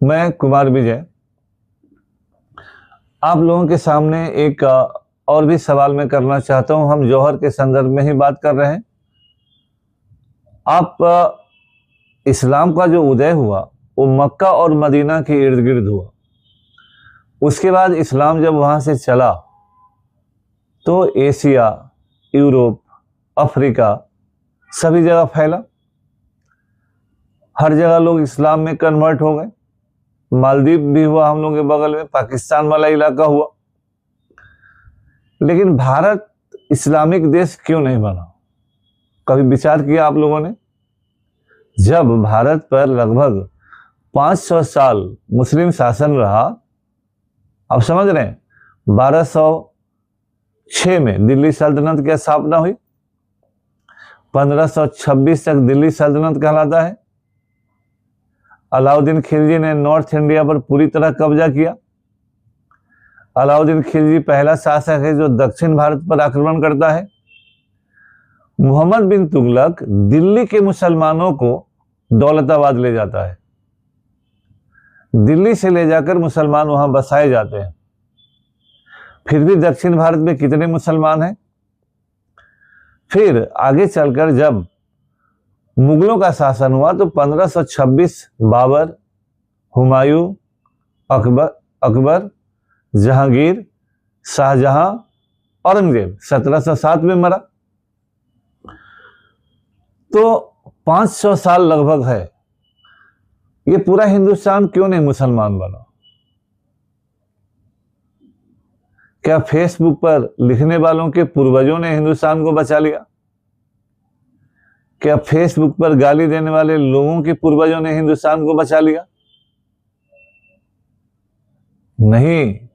मैं कुमार विजय आप लोगों के सामने एक और भी सवाल मैं करना चाहता हूं। हम जौहर के संदर्भ में ही बात कर रहे हैं। इस्लाम का जो उदय हुआ वो मक्का और मदीना के इर्द गिर्द हुआ। उसके बाद इस्लाम जब वहां से चला तो एशिया, यूरोप, अफ्रीका सभी जगह फैला। हर जगह लोग इस्लाम में कन्वर्ट हो गए। मालदीव भी हुआ हम लोगों के बगल में, पाकिस्तान वाला इलाका हुआ। लेकिन भारत इस्लामिक देश क्यों नहीं बना? कभी विचार किया आप लोगों ने? जब भारत पर लगभग 500 साल मुस्लिम शासन रहा, आप समझ रहे हैं, 1206 में दिल्ली सल्तनत की स्थापना हुई। 1526 तक दिल्ली सल्तनत कहलाता है। अलाउद्दीन खिलजी ने नॉर्थ इंडिया पर पूरी तरह कब्जा किया। अलाउद्दीन खिलजी पहला शासक है जो दक्षिण भारत पर आक्रमण करता है। मोहम्मद बिन तुगलक दिल्ली के मुसलमानों को दौलताबाद ले जाता है। दिल्ली से ले जाकर मुसलमान वहां बसाए जाते हैं। फिर भी दक्षिण भारत में कितने मुसलमान हैं? फिर आगे चलकर जब मुगलों का शासन हुआ तो 1526 बाबर, हुमायूं, अकबर, जहांगीर, शाहजहां, औरंगजेब 1707 में मरा। तो 500 साल लगभग है। ये पूरा हिंदुस्तान क्यों नहीं मुसलमान बना? क्या फेसबुक पर लिखने वालों के पूर्वजों ने हिंदुस्तान को बचा लिया? क्या फेसबुक पर गाली देने वाले लोगों के पूर्वजों ने हिंदुस्तान को बचा लिया? नहीं।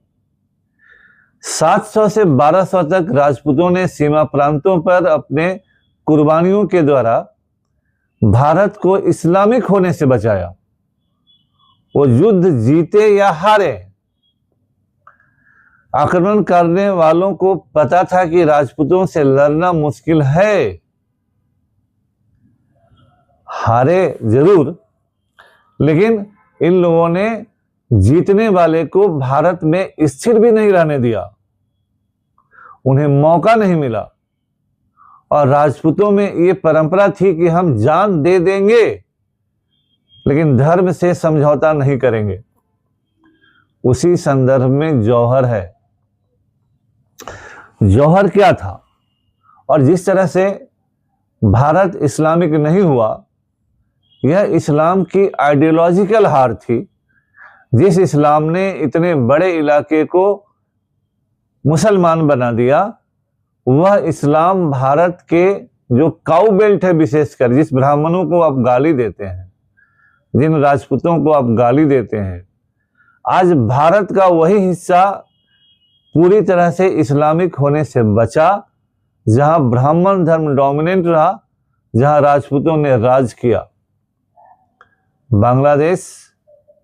700 से 1200 तक राजपूतों ने सीमा प्रांतों पर अपने कुर्बानियों के द्वारा भारत को इस्लामिक होने से बचाया। वो युद्ध जीते या हारे, आक्रमण करने वालों को पता था कि राजपूतों से लड़ना मुश्किल है। हारे जरूर, लेकिन इन लोगों ने जीतने वाले को भारत में स्थिर भी नहीं रहने दिया। उन्हें मौका नहीं मिला। और राजपूतों में ये परंपरा थी कि हम जान दे देंगे लेकिन धर्म से समझौता नहीं करेंगे। उसी संदर्भ में जौहर है। जौहर क्या था? और जिस तरह से भारत इस्लामिक नहीं हुआ, यह इस्लाम की आइडियोलॉजिकल हार थी। जिस इस्लाम ने इतने बड़े इलाके को मुसलमान बना दिया, वह इस्लाम भारत के जो काऊ बेल्ट है, विशेषकर जिस ब्राह्मणों को आप गाली देते हैं, जिन राजपूतों को आप गाली देते हैं, आज भारत का वही हिस्सा पूरी तरह से इस्लामिक होने से बचा जहां ब्राह्मण धर्म डोमिनेंट रहा, जहां राजपूतों ने राज किया। बांग्लादेश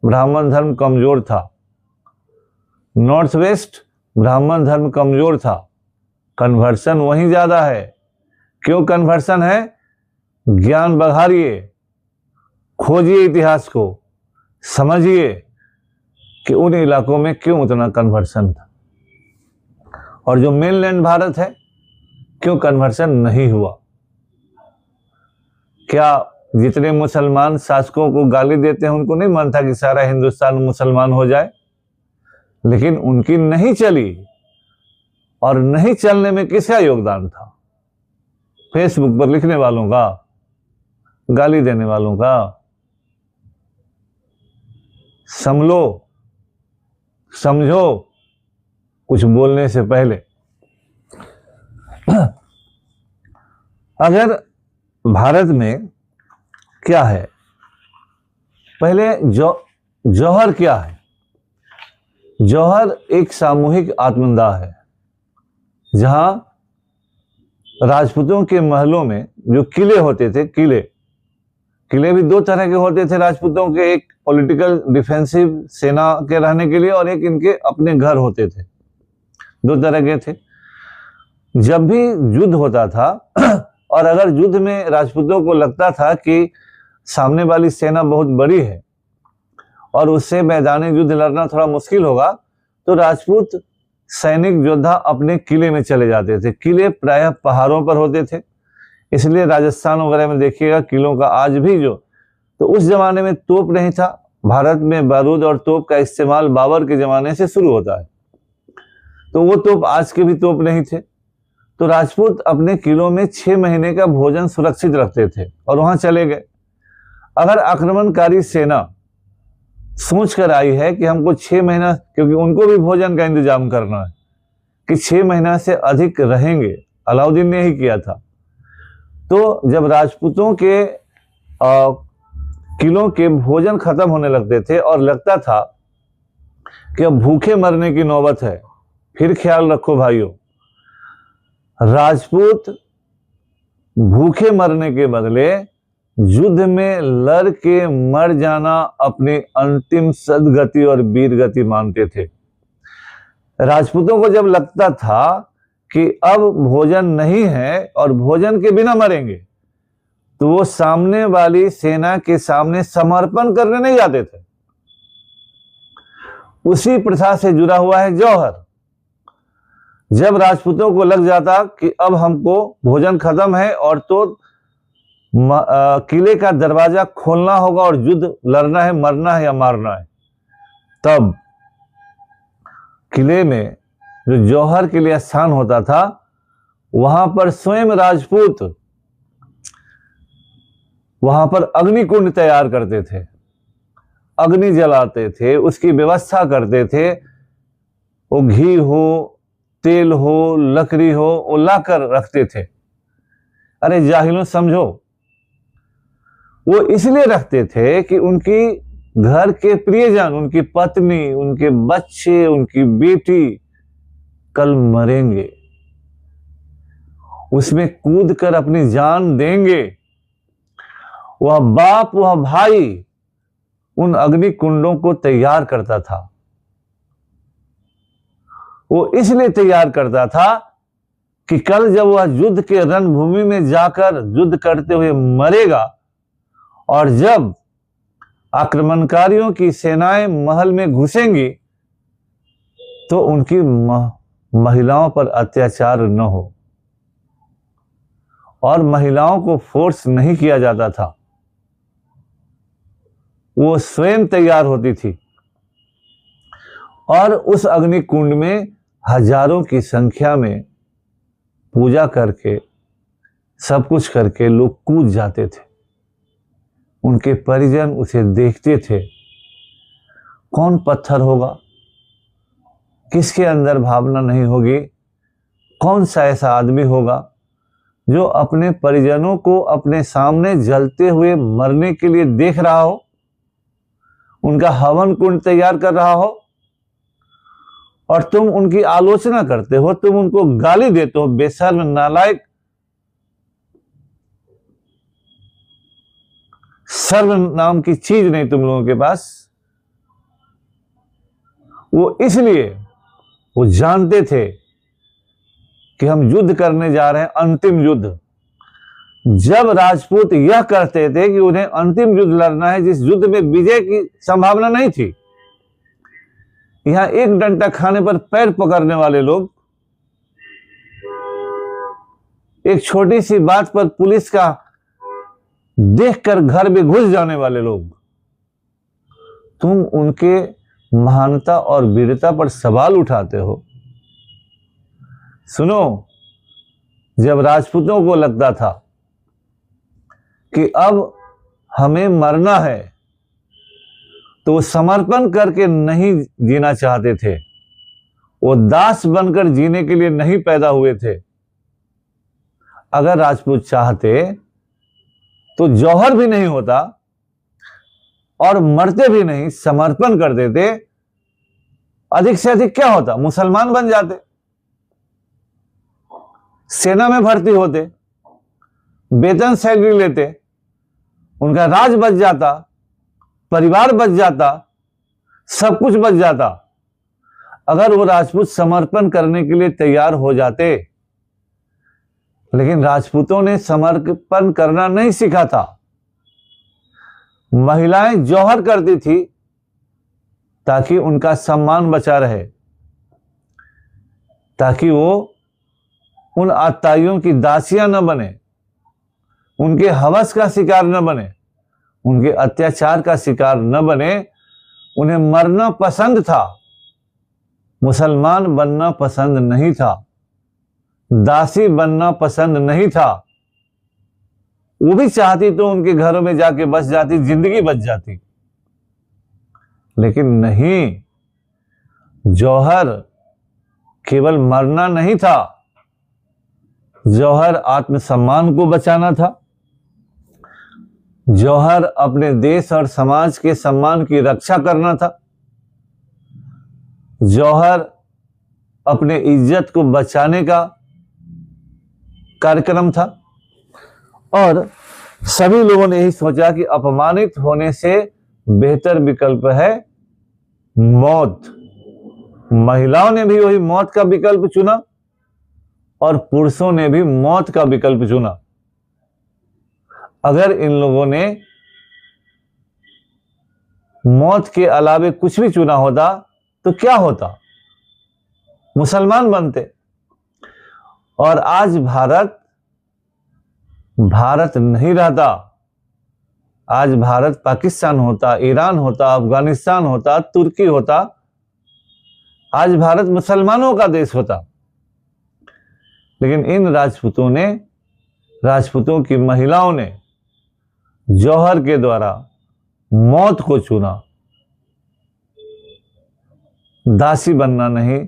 ब्राह्मण धर्म कमजोर था। नॉर्थ वेस्ट ब्राह्मण धर्म कमजोर था। कन्वर्सन वहीं ज्यादा है। क्यों कन्वर्सन है? ज्ञान बढ़ाइए, खोजिए इतिहास को, समझिए कि उन इलाकों में क्यों उतना कन्वर्सन था और जो मेनलैंड भारत है क्यों कन्वर्सन नहीं हुआ। क्या जितने मुसलमान शासकों को गाली देते हैं उनको नहीं मन था कि सारा हिंदुस्तान मुसलमान हो जाए? लेकिन उनकी नहीं चली। और नहीं चलने में किसका योगदान था? फेसबुक पर लिखने वालों का, गाली देने वालों का। समझो कुछ बोलने से पहले। अगर भारत में क्या है, पहले जौहर क्या है? जौहर एक सामूहिक आत्मदाह है, जहां राजपूतों के महलों में जो किले होते थे, किले भी दो तरह के होते थे राजपूतों के, एक पॉलिटिकल डिफेंसिव सेना के रहने के लिए और एक इनके अपने घर होते थे। दो तरह के थे। जब भी युद्ध होता था और अगर युद्ध में राजपूतों को लगता था कि सामने वाली सेना बहुत बड़ी है और उससे मैदानी युद्ध लड़ना थोड़ा मुश्किल होगा, तो राजपूत सैनिक योद्धा अपने किले में चले जाते थे। किले प्रायः पहाड़ों पर होते थे, इसलिए राजस्थान वगैरह में देखिएगा किलों का आज भी जो, तो उस जमाने में तोप नहीं था। भारत में बारूद और तोप का इस्तेमाल बाबर के जमाने से शुरू होता है, तो वो तोप आज के भी तोप नहीं थे। तो राजपूत अपने किलों में 6 महीने का भोजन सुरक्षित रखते थे और वहां चले गए। अगर आक्रमणकारी सेना सोच कर आई है कि हमको 6 महीना, क्योंकि उनको भी भोजन का इंतजाम करना है, कि 6 महीना से अधिक रहेंगे, अलाउद्दीन ने ही किया था। तो जब राजपूतों के किलों के भोजन खत्म होने लगते थे और लगता था कि अब भूखे मरने की नौबत है, फिर ख्याल रखो भाइयों, राजपूत भूखे मरने के बदले युद्ध में लड़ के मर जाना अपनी अंतिम सदगति और वीरगति मानते थे। राजपूतों को जब लगता था कि अब भोजन नहीं है और भोजन के बिना मरेंगे, तो वो सामने वाली सेना के सामने समर्पण करने नहीं जाते थे। उसी प्रथा से जुड़ा हुआ है जौहर। जब राजपूतों को लग जाता कि अब हमको भोजन खत्म है और तो किले का दरवाजा खोलना होगा और युद्ध लड़ना है, मरना है या मारना है, तब किले में जो जौहर के लिए स्थान होता था, वहां पर स्वयं राजपूत वहां पर अग्निकुंड तैयार करते थे, अग्नि जलाते थे, उसकी व्यवस्था करते थे। वो घी हो, तेल हो, लकड़ी हो, वो लाकर रखते थे। अरे जाहिलों समझो, वो इसलिए रखते थे कि उनकी घर के प्रियजन, उनकी पत्नी, उनके बच्चे, उनकी बेटी कल मरेंगे, उसमें कूद कर अपनी जान देंगे। वह बाप, वह भाई उन अग्नि कुंडों को तैयार करता था। वो इसलिए तैयार करता था कि कल जब वह युद्ध के रणभूमि में जाकर युद्ध करते हुए मरेगा और जब आक्रमणकारियों की सेनाएं महल में घुसेंगी, तो उनकी महिलाओं पर अत्याचार न हो। और महिलाओं को फोर्स नहीं किया जाता था, वो स्वयं तैयार होती थी। और उस अग्नि कुंड में हजारों की संख्या में पूजा करके, सब कुछ करके लोग कूद जाते थे। उनके परिजन उसे देखते थे, कौन पत्थर होगा, किसके अंदर भावना नहीं होगी, कौन सा ऐसा आदमी होगा जो अपने परिजनों को अपने सामने जलते हुए मरने के लिए देख रहा हो, उनका हवन कुंड तैयार कर रहा हो, और तुम उनकी आलोचना करते हो, तुम उनको गाली देते हो, बेशर्म, नालायक, शर्म नाम की चीज नहीं तुम लोगों के पास। वो इसलिए, वो जानते थे कि हम युद्ध करने जा रहे हैं, अंतिम युद्ध। जब राजपूत यह कहते थे कि उन्हें अंतिम युद्ध लड़ना है, जिस युद्ध में विजय की संभावना नहीं थी, यहां एक डंडा खाने पर पैर पकड़ने वाले लोग, एक छोटी सी बात पर पुलिस का देखकर घर में घुस जाने वाले लोग, तुम उनके महानता और वीरता पर सवाल उठाते हो। सुनो, जब राजपूतों को लगता था कि अब हमें मरना है, तो वो समर्पण करके नहीं जीना चाहते थे, वो दास बनकर जीने के लिए नहीं पैदा हुए थे। अगर राजपूत चाहते तो जौहर भी नहीं होता और मरते भी नहीं, समर्पण कर देते। अधिक से अधिक क्या होता, मुसलमान बन जाते, सेना में भर्ती होते, वेतन सैलरी लेते, उनका राज बच जाता, परिवार बच जाता, सब कुछ बच जाता, अगर वो राजपूत समर्पण करने के लिए तैयार हो जाते। लेकिन राजपूतों ने समर्पण करना नहीं सीखा था। महिलाएं जौहर करती थी, ताकि उनका सम्मान बचा रहे, ताकि वो उन आताइयों की दासियां न बने, उनके हवस का शिकार न बने, उनके अत्याचार का शिकार न बने। उन्हें मरना पसंद था, मुसलमान बनना पसंद नहीं था, दासी बनना पसंद नहीं था। वो भी चाहती तो उनके घरों में जाके बस जाती, जिंदगी बच जाती, लेकिन नहीं, जौहर केवल मरना नहीं था, जौहर आत्मसम्मान को बचाना था, जौहर अपने देश और समाज के सम्मान की रक्षा करना था, जौहर अपने इज्जत को बचाने का कार्यक्रम था। और सभी लोगों ने यही सोचा कि अपमानित होने से बेहतर विकल्प है मौत। महिलाओं ने भी वही मौत का विकल्प चुना और पुरुषों ने भी मौत का विकल्प चुना। अगर इन लोगों ने मौत के अलावे कुछ भी चुना होता तो क्या होता? मुसलमान बनते। और आज भारत नहीं रहता। आज भारत पाकिस्तान होता, ईरान होता, अफगानिस्तान होता, तुर्की होता। आज भारत मुसलमानों का देश होता। लेकिन इन राजपूतों की महिलाओं ने जौहर के द्वारा मौत को चुना। दासी बनना नहीं,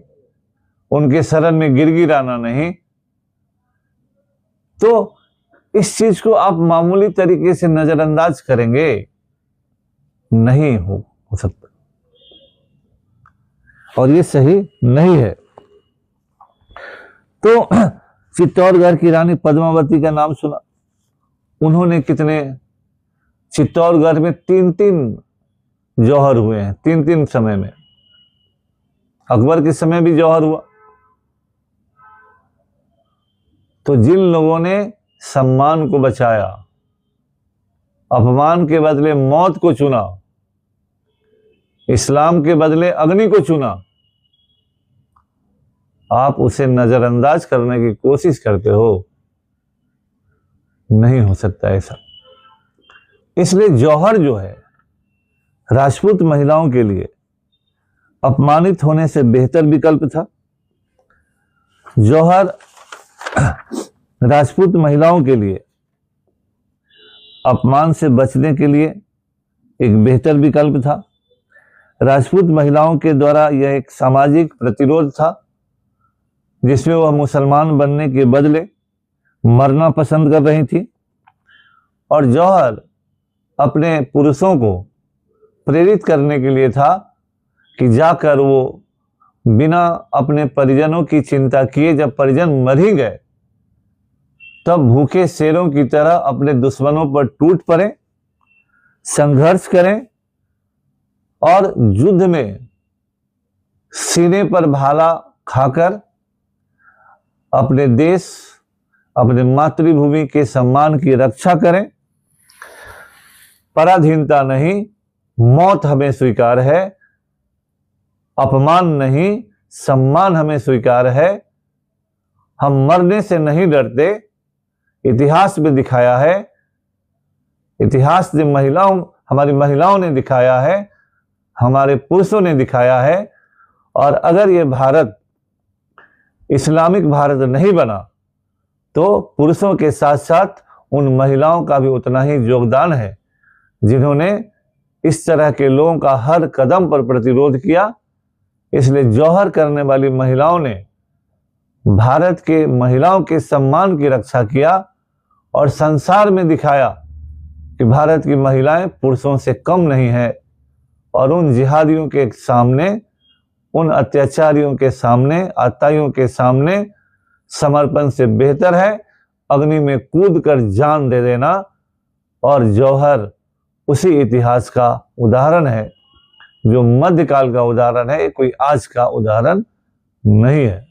उनके शरण में गिड़गिड़ाना नहीं। तो इस चीज को आप मामूली तरीके से नजरअंदाज करेंगे, नहीं हो सकता, और ये सही नहीं है। तो चित्तौड़गढ़ की रानी पद्मावती का नाम सुना। उन्होंने कितने, चित्तौड़गढ़ में 3 जौहर हुए हैं, 3 समय में। अकबर के समय भी जौहर हुआ। तो जिन लोगों ने सम्मान को बचाया, अपमान के बदले मौत को चुना, इस्लाम के बदले अग्नि को चुना, आप उसे नजरअंदाज करने की कोशिश करते हो, नहीं हो सकता ऐसा। इसलिए जौहर जो है राजपूत महिलाओं के लिए अपमानित होने से बेहतर विकल्प था। जौहर राजपूत महिलाओं के लिए अपमान से बचने के लिए एक बेहतर विकल्प था। राजपूत महिलाओं के द्वारा यह एक सामाजिक प्रतिरोध था, जिसमें वह मुसलमान बनने के बदले मरना पसंद कर रही थी। और जौहर अपने पुरुषों को प्रेरित करने के लिए था कि जाकर वो बिना अपने परिजनों की चिंता किए, जब परिजन मर ही गए, तब भूखे शेरों की तरह अपने दुश्मनों पर टूट पड़े, संघर्ष करें और युद्ध में सीने पर भाला खाकर अपने देश, अपने मातृभूमि के सम्मान की रक्षा करें। पराधीनता नहीं, मौत हमें स्वीकार है। अपमान नहीं, सम्मान हमें स्वीकार है। हम मरने से नहीं डरते। इतिहास में दिखाया है, इतिहास में हमारी महिलाओं ने दिखाया है, हमारे पुरुषों ने दिखाया है। और अगर ये भारत इस्लामिक भारत नहीं बना तो पुरुषों के साथ साथ उन महिलाओं का भी उतना ही योगदान है, जिन्होंने इस तरह के लोगों का हर कदम पर प्रतिरोध किया। इसलिए जौहर करने वाली महिलाओं ने भारत के महिलाओं के सम्मान की रक्षा किया और संसार में दिखाया कि भारत की महिलाएं पुरुषों से कम नहीं है। और उन जिहादियों के सामने, उन अत्याचारियों के सामने, आताइयों के सामने समर्पण से बेहतर है अग्नि में कूदकर जान दे देना। और जौहर उसी इतिहास का उदाहरण है, जो मध्यकाल का उदाहरण है, कोई आज का उदाहरण नहीं है।